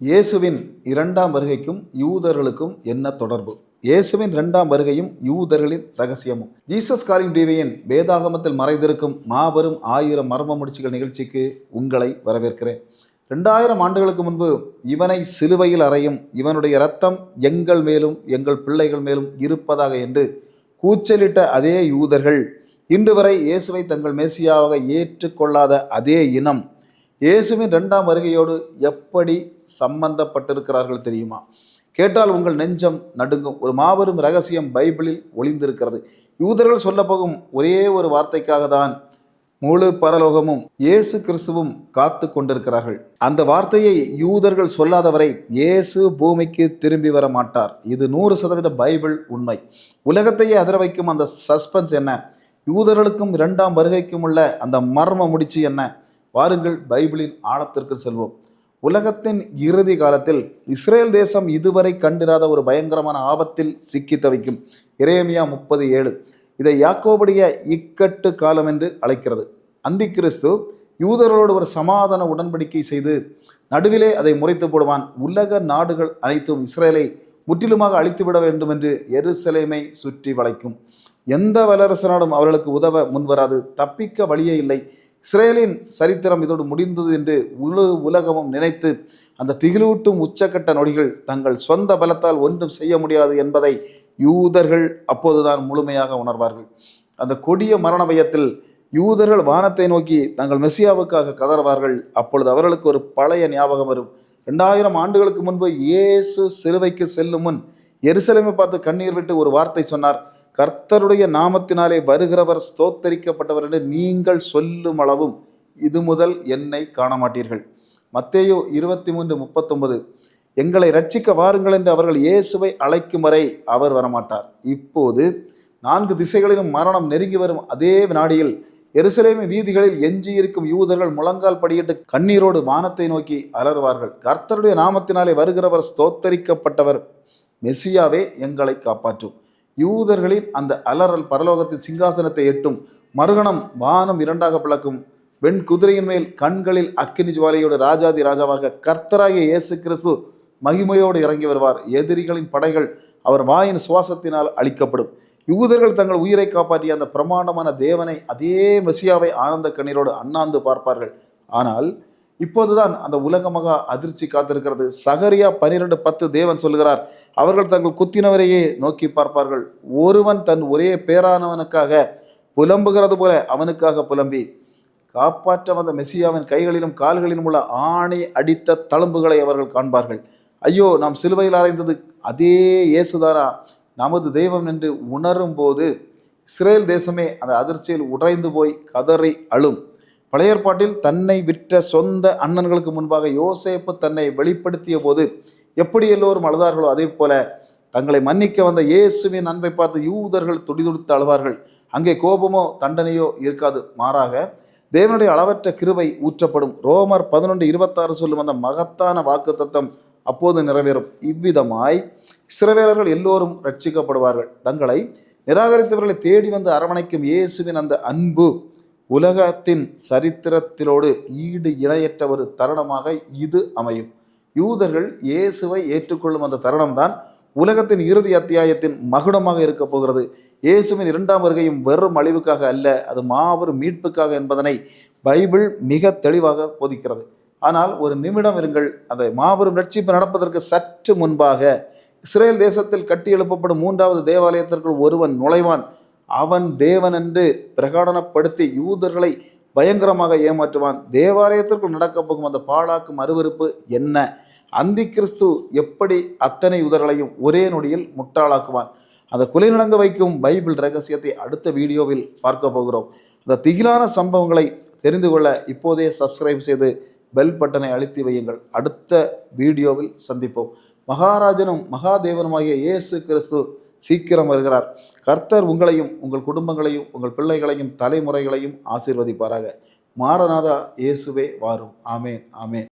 இயேசுவின் இரண்டாம் வருகைக்கும் யூதர்களுக்கும் என்ன தொடர்பு? இயேசுவின் இரண்டாம் வருகையும் யூதர்களின் ரகசியமும். ஜீசஸ் காலிங் டிவியின் வேதாகமத்தில் மறைந்திருக்கும் மாபெரும் 1000 மர்ம முடிச்சுகள் நிகழ்ச்சிக்கு உங்களை வரவேற்கிறேன். 2000 ஆண்டுகளுக்கு முன்பு இவனை சிலுவையில் அறையும், இவனுடைய இரத்தம் எங்கள் மேலும் எங்கள் பிள்ளைகள் மேலும் இருப்பதாக என்று கூச்சலிட்ட அதே யூதர்கள், இன்று வரை இயேசுவை தங்கள் மேசியாவாக ஏற்றுக்கொள்ளாத அதே இனம் இயேசுவின் இரண்டாம் வருகையோடு எப்படி சம்பந்தப்பட்டிருக்கிறார்கள் தெரியுமா? கேட்டால் உங்கள் நெஞ்சம் நடுங்கும். ஒரு மாபெரும் ரகசியம் பைபிளில் ஒளிந்திருக்கிறது. யூதர்கள் சொல்லப்போகும் ஒரே ஒரு வார்த்தைக்காக தான் முழு பரலோகமும் இயேசு கிறிஸ்துவும் காத்து கொண்டிருக்கிறார்கள். அந்த வார்த்தையை யூதர்கள் சொல்லாதவரை இயேசு பூமிக்கு திரும்பி வர மாட்டார். இது 100% பைபிள் உண்மை. உலகத்தையே அதிர வைக்கும் அந்த சஸ்பென்ஸ் என்ன? யூதர்களுக்கும் இரண்டாம் வருகைக்கும் உள்ள அந்த மர்ம முடிச்சு என்ன? வாருங்கள் பைபிளின் ஆழத்திற்கு செல்வோம். உலகத்தின் இறுதி காலத்தில் இஸ்ரேல் தேசம் இதுவரை கண்டிராத ஒரு பயங்கரமான ஆபத்தில் சிக்கி தவிக்கும். எரேமியா 30:7 இதை யாக்கோபுடைய இக்கட்டு காலம் என்று அழைக்கிறது. அந்தி கிறிஸ்து யூதர்களோடு ஒரு சமாதான உடன்படிக்கை செய்து நடுவிலே அதை முறைத்து போடுவான். உலக நாடுகள் அனைத்தும் இஸ்ரேலை முற்றிலுமாக அழித்துவிட வேண்டும் என்று எருசலேமை சுற்றி வளைக்கும். எந்த வல்லரசு நாடும் அவர்களுக்கு உதவ முன்வராது. தப்பிக்க வழியே இல்லை. இஸ்ரேலின் சரித்திரம் இதோடு முடிந்தது என்று முழு உலகமும் நினைத்து அந்த திகிலூட்டும் உச்சக்கட்ட நொடிகள் தங்கள் சொந்த பலத்தால் ஒன்றும் செய்ய முடியாது என்பதை யூதர்கள் அப்போதுதான் முழுமையாக உணர்வார்கள். அந்த கொடிய மரண பயத்தில் யூதர்கள் வானத்தை நோக்கி தங்கள் மெசியாவுக்காக கதறுவார்கள். அப்பொழுது அவர்களுக்கு ஒரு பழைய ஞாபகம் வரும். 2000 ஆண்டுகளுக்கு முன்பு இயேசு சிலுவைக்கு செல்லும் முன் எருசலேமை பார்த்து கண்ணீர் விட்டு ஒரு வார்த்தை சொன்னார். கர்த்தருடைய நாமத்தினாலே வருகிறவர் ஸ்தோத்தரிக்கப்பட்டவர் என்று நீங்கள் சொல்லும் அளவும் இது முதல் என்னை காண மாட்டீர்கள். மத்தேயு 23:39 எங்களை இரட்சிக்க வாருங்கள் என்று அவர்கள் இயேசுவை அழைக்கும் வரை அவர் வரமாட்டார். இப்போது 4 திசைகளிலும் மரணம் நெருங்கி வரும் அதே வினாடியில் எருசலேம் வீதிகளில் எஞ்சியிருக்கும் யூதர்கள் முழங்கால் படியிட்டு கண்ணீரோடு வானத்தை நோக்கி அலறுவார்கள். கர்த்தருடைய நாமத்தினாலே வருகிறவர் ஸ்தோத்தரிக்கப்பட்டவர், மெசியாவே எங்களை காப்பாற்றும். யூதர்களின் அந்த அலறல் பரலோகத்தின் சிங்காசனத்தை எட்டும். மறுகணம் வானம் இரண்டாக பிளக்கும். வெண் குதிரையின் மேல் கண்களில் அக்கினி ஜுவாலையோடு ராஜாதி ராஜாவாக கர்த்தராகிய இயேசு கிறிஸ்து மகிமையோடு இறங்கி வருவார். எதிரிகளின் படைகள் அவர் வாயின் சுவாசத்தினால் அழிக்கப்படும். யூதர்கள் தங்கள் உயிரை காப்பாற்றிய அந்த பிரமாண்டமான தேவனை, அதே மெசியாவை ஆனந்த கண்ணீரோடு அண்ணாந்து பார்ப்பார்கள். ஆனால் இப்போதுதான் அந்த உலக மகா அதிர்ச்சி காத்திருக்கிறது. சகரியா 12:10 தேவன் சொல்கிறார், அவர்கள் தங்கள் குத்தினவரையே நோக்கி பார்ப்பார்கள். ஒருவன் தன் ஒரே பேரானவனுக்காக புலம்புகிறது போல அவனுக்காக புலம்பி காப்பாற்ற வந்த மெசியாவின் கைகளிலும் கால்களிலும் உள்ள ஆணி அடித்த தழும்புகளை அவர்கள் காண்பார்கள். ஐயோ, நாம் சிலுவையில் அறைந்தது அதே இயேசுதாரா நமது தெய்வம் என்று உணரும் போது இஸ்ரேல் தேசமே அந்த அதிர்ச்சியில் உடைந்து போய் கதறி அழும். பழைய ஏற்பாட்டில் தன்னை விற்ற சொந்த அண்ணன்களுக்கு முன்பாக யோசேப்பு தன்னை வெளிப்படுத்திய போது எப்படி எல்லோரும் அழுதார்களோ அதே போல தங்களை மன்னிக்க வந்த இயேசுவின் அன்பை பார்த்து யூதர்கள் துடிதுடித்து அழுவார்கள். அங்கே கோபமோ தண்டனையோ இருக்காது. மாறாக தேவனுடைய அளவற்ற கிருபை ஊற்றப்படும். ரோமர் 11:26 சொல்லும் அந்த மகத்தான வாக்கு தத்தம் அப்போது நிறைவேறும். இவ்விதமாய் இஸ்ரவேலர்கள் எல்லோரும் ரட்சிக்கப்படுவார்கள். தங்களை நிராகரித்தவர்களை தேடி வந்து அரவணைக்கும் இயேசுவின் அந்த அன்பு உலகத்தின் சரித்திரத்திலோடு ஈடு இணையற்ற ஒரு தருணமாக இது அமையும். யூதர்கள் இயேசுவை ஏற்றுக்கொள்ளும் அந்த தருணம்தான் உலகத்தின் இறுதி அத்தியாயத்தின் மகுடமாக இருக்க போகிறது. இயேசுவின் இரண்டாம் வருகையும் வெறும் அழிவுக்காக அல்ல, அது மாபெரும் மீட்புக்காக என்பதனை பைபிள் மிக தெளிவாக போதிக்கிறது. ஆனால் ஒரு நிமிடம் இருங்கள். அந்த மாபெரும் ரட்சிப்பு நடப்பதற்கு சற்று முன்பாக இஸ்ரேல் தேசத்தில் கட்டி எழுப்பப்படும் 3வது தேவாலயத்திற்குள் ஒருவன் நுழைவான். அவன் தேவன் என்று பிரகடனப்படுத்தி யூதர்களை பயங்கரமாக ஏமாற்றுவான். தேவாலயத்திற்குள் நடக்கப் போகும் அந்த பாழாக்கும் அருவருப்பு என்ன? அந்தி கிறிஸ்து எப்படி அத்தனை யூதர்களையும் ஒரே நொடியில் முட்டாளாக்குவான்? அந்த குலை நடங்க வைக்கும் பைபிள் ரகசியத்தை அடுத்த வீடியோவில் பார்க்க போகிறோம். அந்த திகிலான சம்பவங்களை தெரிந்து கொள்ள இப்போதே சப்ஸ்கிரைப் செய்து பெல் பட்டனை அழுத்தி வையுங்கள். அடுத்த வீடியோவில் சந்திப்போம். மகாராஜனும் மகாதேவனுமாகிய இயேசு கிறிஸ்து சீக்கிரம் வருகிறார். கர்த்தர் உங்களையும் உங்கள் குடும்பங்களையும் உங்கள் பிள்ளைகளையும் தலைமுறைகளையும் ஆசீர்வதிப்பாராக. மாரநாதா இயேசுவே வாரும். ஆமேன், ஆமேன்.